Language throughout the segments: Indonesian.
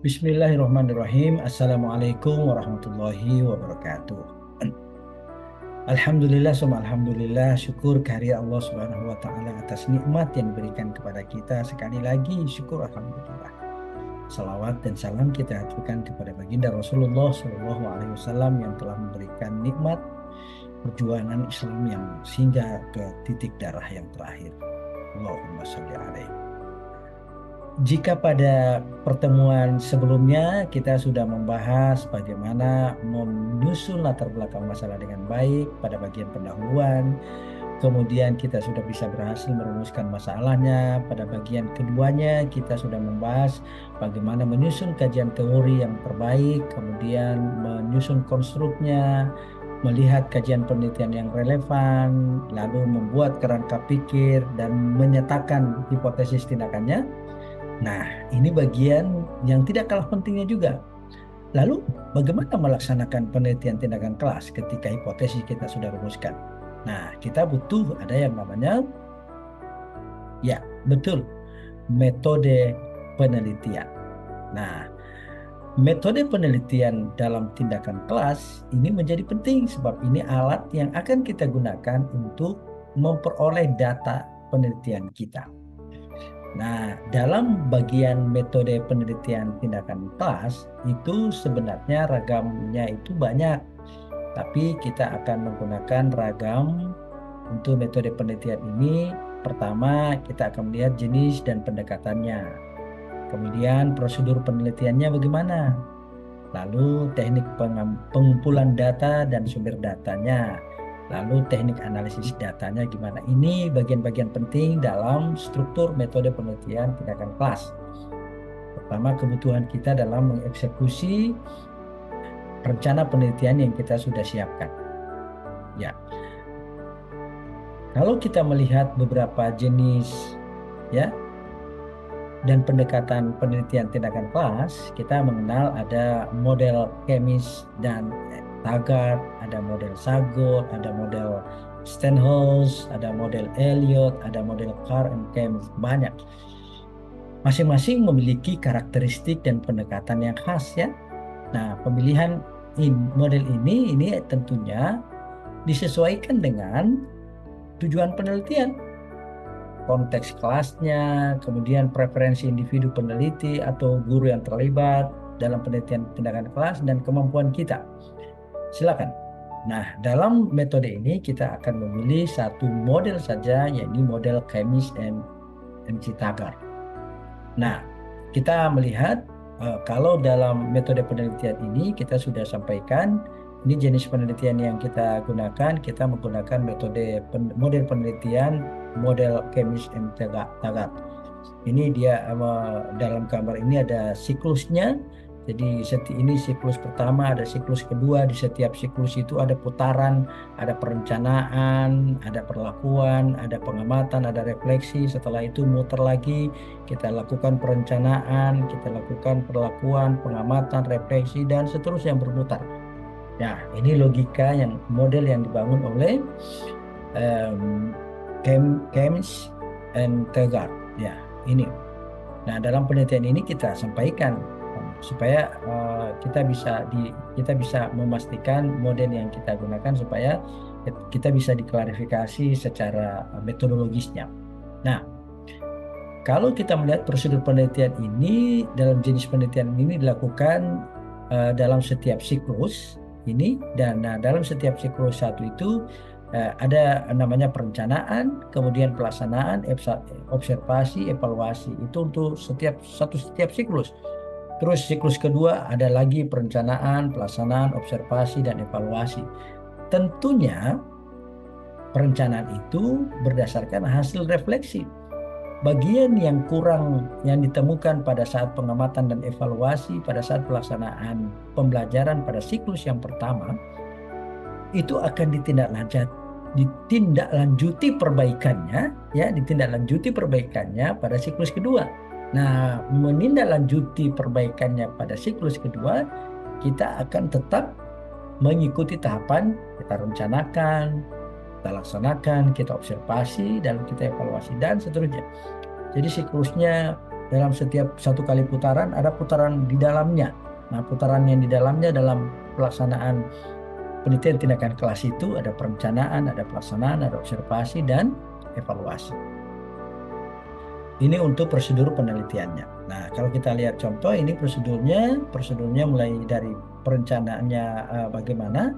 Bismillahirrahmanirrahim. Assalamualaikum warahmatullahi wabarakatuh. Alhamdulillah, summa alhamdulillah, syukur kehadirat Allah Subhanahu wa taala atas nikmat yang diberikan kepada kita. Sekali lagi syukur alhamdulillah. Salawat dan salam kita aturkan kepada baginda Rasulullah Shallallahu alaihi wasallam yang telah memberikan nikmat perjuangan Islam yang singgah ke titik darah yang terakhir. Allahumma sholli alaihi. Jika pada pertemuan sebelumnya kita sudah membahas bagaimana menyusun latar belakang masalah dengan baik pada bagian pendahuluan, kemudian kita sudah bisa berhasil merumuskan masalahnya. Pada bagian keduanya kita sudah membahas bagaimana menyusun kajian teori yang terbaik, kemudian menyusun konstruknya, melihat kajian penelitian yang relevan, lalu membuat kerangka pikir dan menyatakan hipotesis tindakannya. Nah, ini bagian yang tidak kalah pentingnya juga. Lalu, bagaimana melaksanakan penelitian tindakan kelas ketika hipotesis kita sudah rumuskan? Nah, kita butuh ada yang namanya, ya betul, metode penelitian. Nah, metode penelitian dalam tindakan kelas ini menjadi penting sebab ini alat yang akan kita gunakan untuk memperoleh data penelitian kita. Nah, dalam bagian metode penelitian tindakan kelas itu sebenarnya ragamnya itu banyak, tapi kita akan menggunakan ragam untuk metode penelitian ini. Pertama, kita akan melihat jenis dan pendekatannya. Kemudian prosedur penelitiannya bagaimana? Lalu teknik pengumpulan data dan sumber datanya. Lalu teknik analisis datanya gimana? Ini bagian-bagian penting dalam struktur metode penelitian tindakan kelas. Pertama, kebutuhan kita dalam mengeksekusi rencana penelitian yang kita sudah siapkan. Ya, kalau kita melihat beberapa jenis ya dan pendekatan penelitian tindakan kelas, kita mengenal ada model Kemis dan Taggart, ada model Sagot, ada model Stenhouse, ada model Elliot, ada model Carr and Kemis, banyak. Masing-masing memiliki karakteristik dan pendekatan yang khas ya. Nah, pemilihan model ini tentunya disesuaikan dengan tujuan penelitian, konteks kelasnya, kemudian preferensi individu peneliti atau guru yang terlibat dalam penelitian tindakan kelas, dan kemampuan kita. Silakan. Nah, dalam metode ini kita akan memilih satu model saja, yaitu model Kemis and MC Taggart. Nah, kita melihat kalau dalam metode penelitian ini kita sudah sampaikan, ini jenis penelitian yang kita gunakan. Kita menggunakan model penelitian model Kemis and Taggart. Ini dia dalam gambar ini ada siklusnya. Jadi ini siklus pertama, ada siklus kedua. Di setiap siklus itu ada putaran, ada perencanaan, ada perlakuan, ada pengamatan, ada refleksi. Setelah itu muter lagi, kita lakukan perencanaan, kita lakukan perlakuan, pengamatan, refleksi, dan seterusnya berputar. Nah, ini logika yang model yang dibangun oleh Kemis and Taggart. Ya, ini. Nah, dalam penelitian ini kita sampaikan supaya kita bisa memastikan model yang kita gunakan supaya kita bisa diklarifikasi secara metodologisnya. Nah, kalau kita melihat prosedur penelitian ini, dalam jenis penelitian ini dilakukan dalam setiap siklus ini, dan dalam setiap siklus satu itu ada namanya perencanaan, kemudian pelaksanaan, observasi, evaluasi. Itu untuk setiap siklus. Terus siklus kedua ada lagi perencanaan, pelaksanaan, observasi, dan evaluasi. Tentunya perencanaan itu berdasarkan hasil refleksi. Bagian yang kurang yang ditemukan pada saat pengamatan dan evaluasi pada saat pelaksanaan pembelajaran pada siklus yang pertama itu akan ditindaklanjuti perbaikannya pada siklus kedua. Nah, menindaklanjuti perbaikannya pada siklus kedua, kita akan tetap mengikuti tahapan kita rencanakan, kita laksanakan, kita observasi, dan kita evaluasi, dan seterusnya. Jadi siklusnya dalam setiap satu kali putaran ada putaran di dalamnya. Nah, putaran yang di dalamnya dalam pelaksanaan penelitian tindakan kelas itu ada perencanaan, ada pelaksanaan, ada observasi, dan evaluasi. Ini untuk prosedur penelitiannya. Nah, kalau kita lihat contoh, ini prosedurnya mulai dari perencanaannya bagaimana,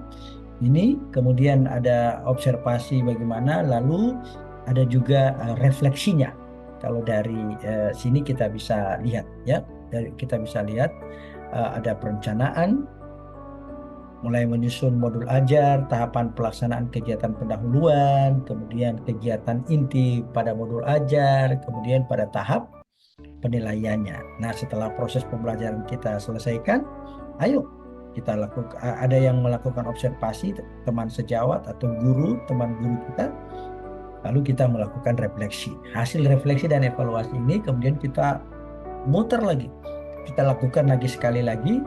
ini kemudian ada observasi bagaimana, lalu ada juga refleksinya. Kalau dari sini kita bisa lihat ya, kita bisa lihat ada perencanaan, mulai menyusun modul ajar, tahapan pelaksanaan kegiatan pendahuluan, kemudian kegiatan inti pada modul ajar, kemudian pada tahap penilaiannya. Nah, setelah proses pembelajaran kita selesaikan, ayo kita lakukan, ada yang melakukan observasi, teman sejawat atau teman guru kita, lalu kita melakukan refleksi. Hasil refleksi dan evaluasi ini kemudian kita muter lagi, kita lakukan lagi sekali lagi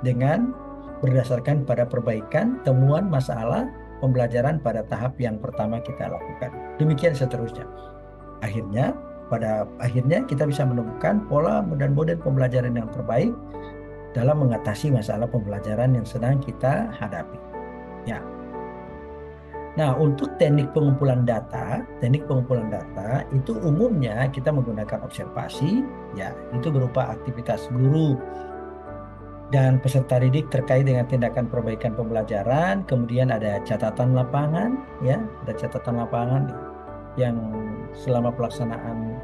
dengan berdasarkan pada perbaikan temuan masalah pembelajaran pada tahap yang pertama kita lakukan. Demikian seterusnya. Pada akhirnya kita bisa menemukan pola dan model pembelajaran yang terbaik dalam mengatasi masalah pembelajaran yang sedang kita hadapi. Ya. Nah, untuk teknik pengumpulan data itu umumnya kita menggunakan observasi, ya, itu berupa aktivitas guru dan peserta didik terkait dengan tindakan perbaikan pembelajaran. Kemudian ada catatan lapangan, ya, ada catatan lapangan yang selama pelaksanaan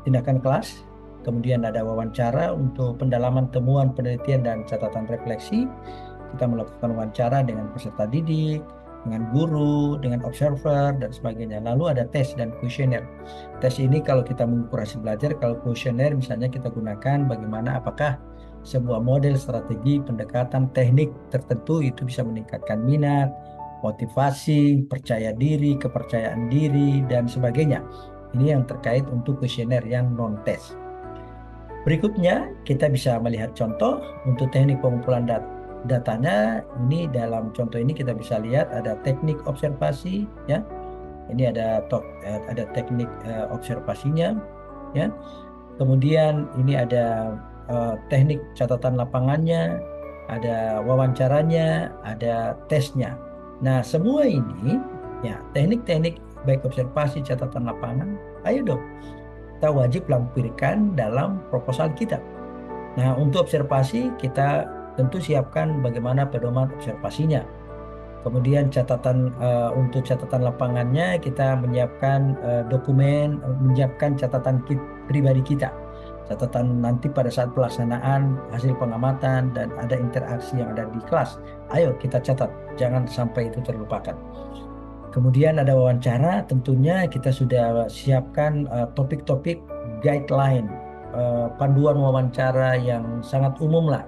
tindakan kelas. Kemudian ada wawancara untuk pendalaman temuan penelitian dan catatan refleksi. Kita melakukan wawancara dengan peserta didik, dengan guru, dengan observer, dan sebagainya. Lalu ada tes dan kuesioner. Tes ini kalau kita mengukur hasil belajar, kalau kuesioner misalnya kita gunakan bagaimana apakah sebuah model strategi pendekatan teknik tertentu itu bisa meningkatkan minat, motivasi, percaya diri, kepercayaan diri, dan sebagainya. Ini yang terkait untuk kuesioner yang non-tes. Berikutnya kita bisa melihat contoh untuk teknik pengumpulan datanya. Ini dalam contoh ini kita bisa lihat ada teknik observasi, ya. Ini ada teknik observasinya, ya. Kemudian ini ada teknik catatan lapangannya, ada wawancaranya, ada tesnya. Nah, semua ini ya teknik-teknik baik observasi, catatan lapangan, ayo dong kita wajib lampirkan dalam proposal kita. Nah, untuk observasi kita tentu siapkan bagaimana pedoman observasinya. Kemudian untuk catatan lapangannya kita menyiapkan dokumen, menyiapkan catatan pribadi kita. Catatan nanti pada saat pelaksanaan hasil pengamatan dan ada interaksi yang ada di kelas. Ayo kita catat, jangan sampai itu terlupakan. Kemudian ada wawancara, tentunya kita sudah siapkan topik-topik guideline, panduan wawancara yang sangat umum lah,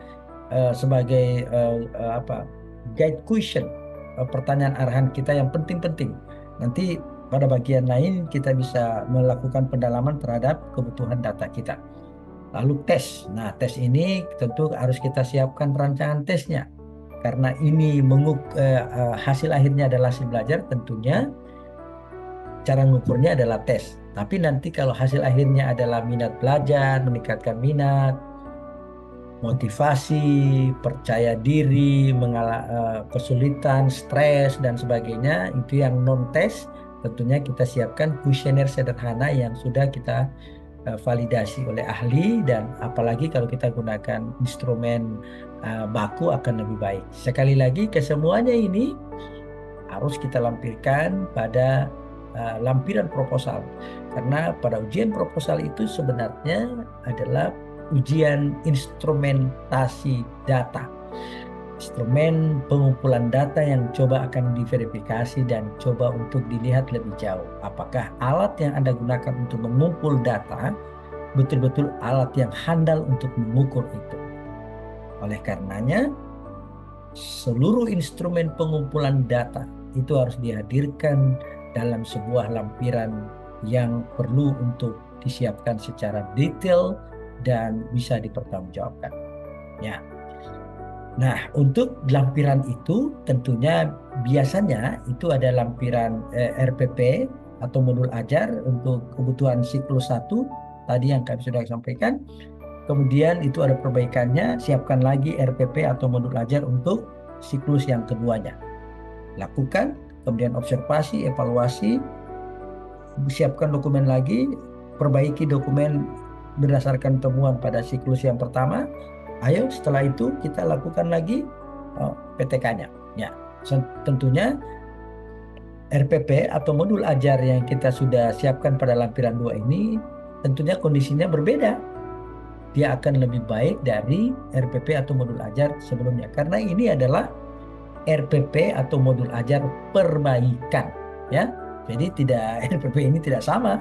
sebagai guide question, pertanyaan arahan kita yang penting-penting. Nanti pada bagian lain kita bisa melakukan pendalaman terhadap kebutuhan data kita. Lalu tes. Nah, tes ini tentu harus kita siapkan rancangan tesnya. Karena ini hasil akhirnya adalah hasil belajar, tentunya cara mengukurnya adalah tes. Tapi nanti kalau hasil akhirnya adalah minat belajar, meningkatkan minat, motivasi, percaya diri, kesulitan, stres, dan sebagainya, itu yang non-tes, tentunya kita siapkan kuesioner sederhana yang sudah kita validasi oleh ahli, dan apalagi kalau kita gunakan instrumen baku akan lebih baik. Sekali lagi, kesemuanya ini harus kita lampirkan pada lampiran proposal, karena pada ujian proposal itu sebenarnya adalah ujian instrumentasi data, instrumen pengumpulan data yang coba akan diverifikasi dan coba untuk dilihat lebih jauh. Apakah alat yang Anda gunakan untuk mengumpul data betul-betul alat yang handal untuk mengukur itu. Oleh karenanya, seluruh instrumen pengumpulan data itu harus dihadirkan dalam sebuah lampiran yang perlu untuk disiapkan secara detail dan bisa dipertanggungjawabkan. Ya. Nah, untuk lampiran itu tentunya biasanya itu ada lampiran RPP atau modul ajar untuk kebutuhan siklus 1, tadi yang kami sudah sampaikan. Kemudian itu ada perbaikannya, siapkan lagi RPP atau modul ajar untuk siklus yang keduanya. Lakukan, kemudian observasi, evaluasi, siapkan dokumen lagi, perbaiki dokumen berdasarkan temuan pada siklus yang pertama. Ayo setelah itu kita lakukan lagi PTK-nya. Ya, tentunya RPP atau modul ajar yang kita sudah siapkan pada lampiran 2 ini tentunya kondisinya berbeda. Dia akan lebih baik dari RPP atau modul ajar sebelumnya. Karena ini adalah RPP atau modul ajar perbaikan. Ya, jadi RPP ini tidak sama.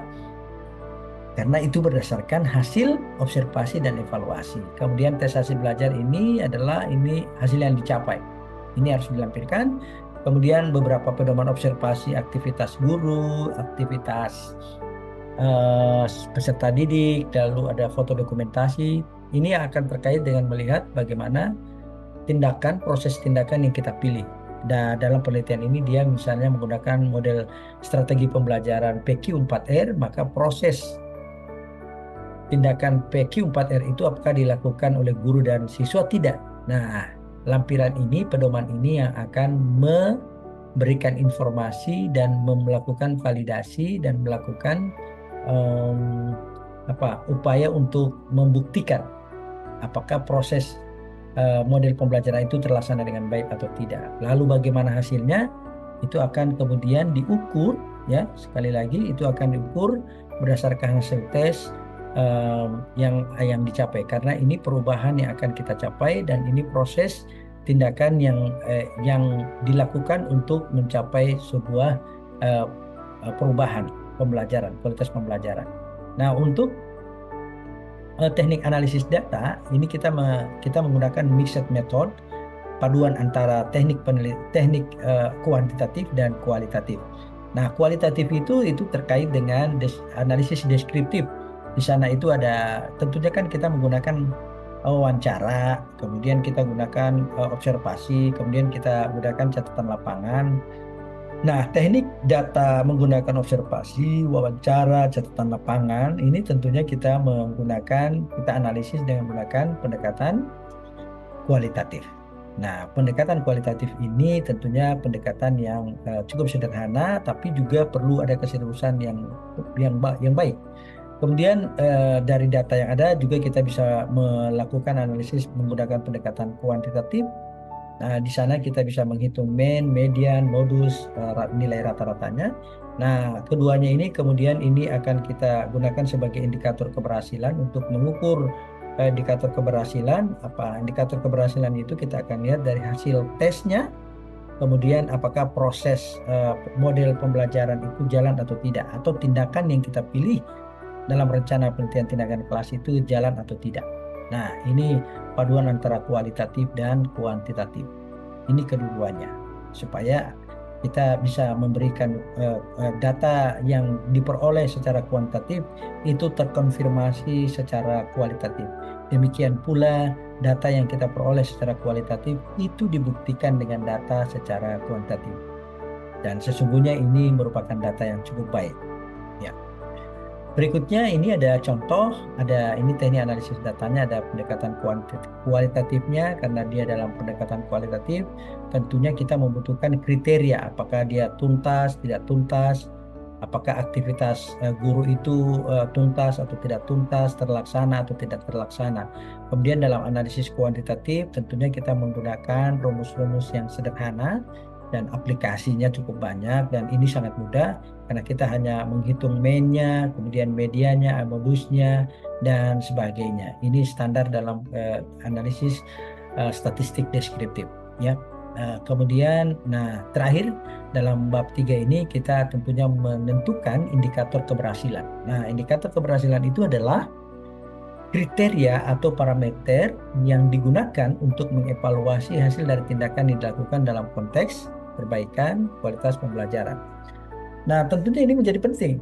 Karena itu berdasarkan hasil observasi dan evaluasi. Kemudian tes hasil belajar ini adalah hasil yang dicapai. Ini harus dilampirkan. Kemudian beberapa pedoman observasi aktivitas guru, aktivitas peserta didik, lalu ada foto dokumentasi. Ini akan terkait dengan melihat bagaimana proses tindakan yang kita pilih. Dan dalam penelitian ini dia misalnya menggunakan model strategi pembelajaran PQ4R, maka proses tindakan PQ4R itu apakah dilakukan oleh guru dan siswa? Tidak. Nah, lampiran ini, pedoman ini yang akan memberikan informasi dan melakukan validasi dan melakukan upaya untuk membuktikan apakah proses model pembelajaran itu terlaksana dengan baik atau tidak. Lalu bagaimana hasilnya? Itu akan kemudian diukur, ya, sekali lagi itu akan diukur berdasarkan hasil tes yang dicapai, karena ini perubahan yang akan kita capai dan ini proses tindakan yang dilakukan untuk mencapai sebuah perubahan pembelajaran, kualitas pembelajaran. Nah, untuk teknik analisis data ini kita menggunakan mixed method, paduan antara teknik kuantitatif dan kualitatif. Nah, kualitatif itu terkait dengan analisis deskriptif. Di sana itu ada, tentunya kan kita menggunakan wawancara, kemudian kita gunakan observasi, kemudian kita gunakan catatan lapangan. Nah, teknik data menggunakan observasi, wawancara, catatan lapangan, ini tentunya kita analisis dengan menggunakan pendekatan kualitatif. Nah, pendekatan kualitatif ini tentunya pendekatan yang cukup sederhana, tapi juga perlu ada keseriusan yang baik. Kemudian dari data yang ada juga kita bisa melakukan analisis menggunakan pendekatan kuantitatif. Nah, di sana kita bisa menghitung mean, median, modus, nilai rata-ratanya. Nah, keduanya ini kemudian ini akan kita gunakan sebagai indikator keberhasilan untuk mengukur indikator keberhasilan. Indikator keberhasilan itu kita akan lihat dari hasil tesnya. Kemudian apakah proses model pembelajaran itu jalan atau tidak, atau tindakan yang kita pilih dalam rencana penelitian tindakan kelas itu jalan atau tidak. Nah, ini paduan antara kualitatif dan kuantitatif. Ini keduanya, supaya kita bisa memberikan data yang diperoleh secara kuantitatif itu terkonfirmasi secara kualitatif. Demikian pula data yang kita peroleh secara kualitatif itu dibuktikan dengan data secara kuantitatif. Dan sesungguhnya ini merupakan data yang cukup baik. Ya. Berikutnya ini ada contoh, ini teknik analisis datanya, ada pendekatan kualitatifnya. Karena dia dalam pendekatan kualitatif, tentunya kita membutuhkan kriteria, apakah dia tuntas, tidak tuntas, apakah aktivitas guru itu tuntas atau tidak tuntas, terlaksana atau tidak terlaksana. Kemudian dalam analisis kuantitatif, tentunya kita menggunakan rumus-rumus yang sederhana dan aplikasinya cukup banyak, dan ini sangat mudah karena kita hanya menghitung mean-nya, kemudian medianya, modusnya, dan sebagainya. Ini standar dalam analisis statistik deskriptif, ya. Kemudian, terakhir dalam bab 3 ini kita tentunya menentukan indikator keberhasilan. Nah, indikator keberhasilan itu adalah kriteria atau parameter yang digunakan untuk mengevaluasi hasil dari tindakan yang dilakukan dalam konteks perbaikan kualitas pembelajaran. Nah, tentunya ini menjadi penting.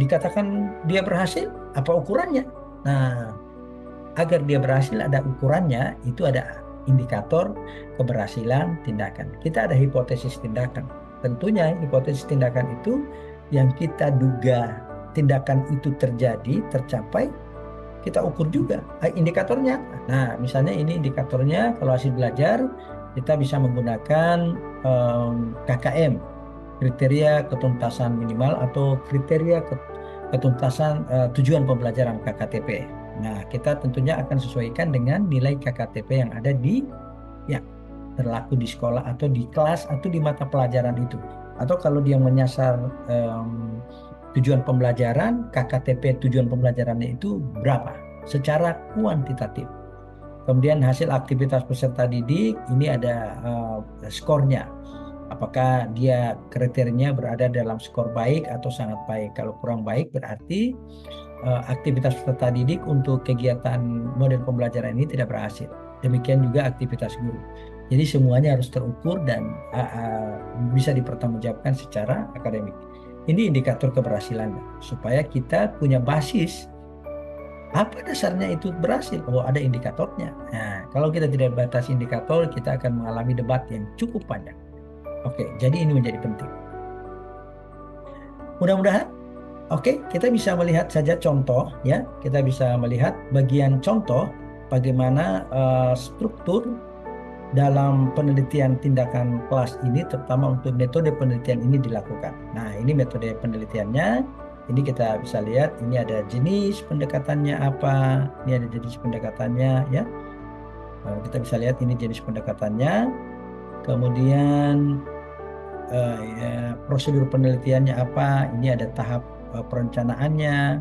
Dikatakan dia berhasil, apa ukurannya? Nah, agar dia berhasil ada ukurannya, itu ada indikator keberhasilan tindakan. Kita ada hipotesis tindakan. Tentunya hipotesis tindakan itu yang kita duga tindakan itu terjadi, tercapai, kita ukur juga indikatornya. Nah, misalnya ini indikatornya kalau hasil belajar kita bisa menggunakan KKM, kriteria ketuntasan minimal atau kriteria ketuntasan tujuan pembelajaran KKTP. Nah, kita tentunya akan sesuaikan dengan nilai KKTP yang ada di ya berlaku di sekolah atau di kelas atau di mata pelajaran itu. Atau kalau dia menyasar tujuan pembelajaran, KKTP tujuan pembelajarannya itu berapa secara kuantitatif. Kemudian hasil aktivitas peserta didik, ini ada skornya. Apakah dia kriterianya berada dalam skor baik atau sangat baik. Kalau kurang baik berarti aktivitas peserta didik untuk kegiatan model pembelajaran ini tidak berhasil. Demikian juga aktivitas guru. Jadi semuanya harus terukur dan bisa dipertanggungjawabkan secara akademik. Ini indikator keberhasilannya, supaya kita punya basis apa dasarnya itu berhasil. Oh, ada indikatornya. Nah, kalau kita tidak batasi indikator, kita akan mengalami debat yang cukup panjang. Oke, jadi ini menjadi penting. Mudah-mudahan, oke, kita bisa melihat saja contoh ya. Kita bisa melihat bagian contoh bagaimana struktur dalam penelitian tindakan kelas ini, terutama untuk metode penelitian ini dilakukan. Nah, ini metode penelitiannya. Ini kita bisa lihat, ini ada jenis pendekatannya apa, ini ada jenis pendekatannya ya. Kita bisa lihat ini jenis pendekatannya. Kemudian ya, prosedur penelitiannya apa, ini ada tahap perencanaannya.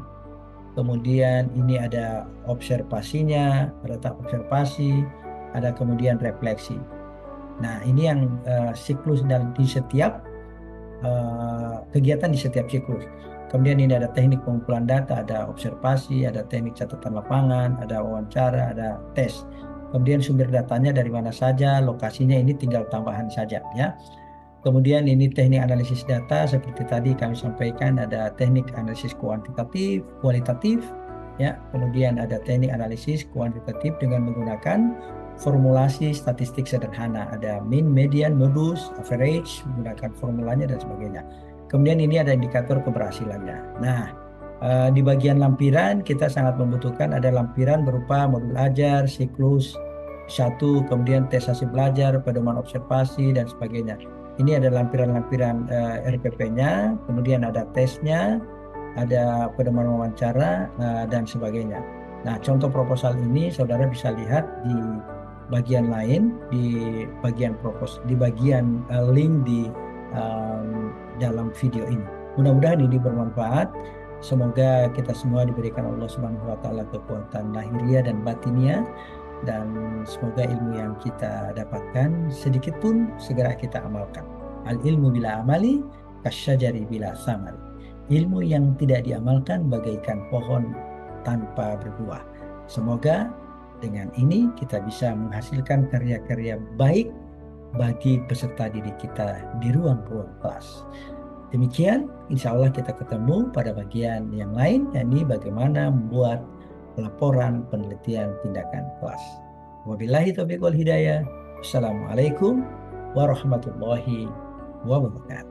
Kemudian ini ada observasinya, ada tahap observasi, ada kemudian refleksi. Nah, ini yang siklus dan di setiap kegiatan di setiap siklus. Kemudian ini ada teknik pengumpulan data, ada observasi, ada teknik catatan lapangan, ada wawancara, ada tes. Kemudian sumber datanya dari mana saja, lokasinya ini tinggal tambahan saja ya. Kemudian ini teknik analisis data seperti tadi kami sampaikan, ada teknik analisis kuantitatif, kualitatif ya. Kemudian ada teknik analisis kuantitatif dengan menggunakan formulasi statistik sederhana, ada mean, median, modus, average, menggunakan formulanya dan sebagainya. Kemudian ini ada indikator keberhasilannya. Nah, di bagian lampiran kita sangat membutuhkan ada lampiran berupa modul ajar, siklus 1, kemudian tes hasil belajar, pedoman observasi dan sebagainya. Ini ada lampiran-lampiran RPP-nya, kemudian ada tesnya, ada pedoman wawancara dan sebagainya. Nah, contoh proposal ini saudara bisa lihat di bagian lain, di bagian link di dalam video ini. Mudah-mudahan ini bermanfaat. Semoga kita semua diberikan Allah Subhanahu wa taala kekuatan lahiriah dan batiniah, dan semoga ilmu yang kita dapatkan sedikit pun segera kita amalkan. Al ilmu bila amali kasyajari bila samari. Ilmu yang tidak diamalkan bagaikan pohon tanpa berbuah. Semoga dengan ini kita bisa menghasilkan karya-karya baik bagi peserta didik kita di ruang-ruang kelas. Demikian, insya Allah kita ketemu pada bagian yang lain, yakni bagaimana membuat laporan penelitian tindakan kelas. Wabillahi taufiq wal hidayah. Assalamualaikum warahmatullahi wabarakatuh.